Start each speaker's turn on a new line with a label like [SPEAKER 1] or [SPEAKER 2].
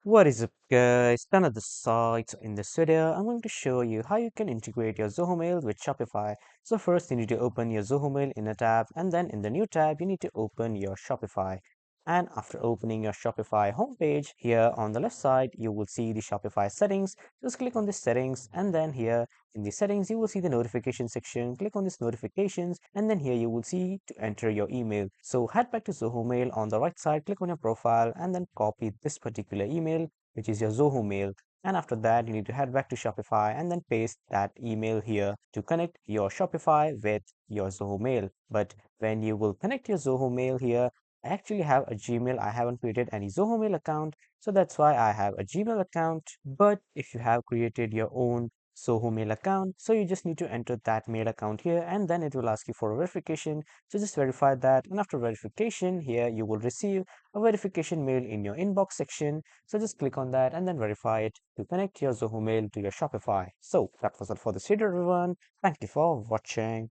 [SPEAKER 1] What is up guys, another site. In this video I'm going to show you how you can integrate your Zoho Mail with Shopify. So first you need to open your Zoho Mail in a tab, and then in the new tab you need to open your Shopify. And after opening your Shopify homepage, here on the left side you will see the Shopify settings. Just click on the settings, and then here in the settings you will see the notification section. Click on this notifications, and then here you will see to enter your email. So head back to Zoho Mail on the right side, click on your profile, and then copy this particular email, which is your Zoho Mail. And after that you need to head back to Shopify and then paste that email here to connect your Shopify with your Zoho Mail. But when you will connect your Zoho Mail here, I actually have a Gmail. I haven't created any Zoho Mail account, so that's why I have a Gmail account. But if you have created your own Zoho Mail account, so you just need to enter that mail account here, and then it will ask you for a verification. So just verify that, and after verification here you will receive a verification mail in your inbox section. So just click on that and then verify it to connect your Zoho Mail to your Shopify. So that was it for this video, everyone. Thank you for watching.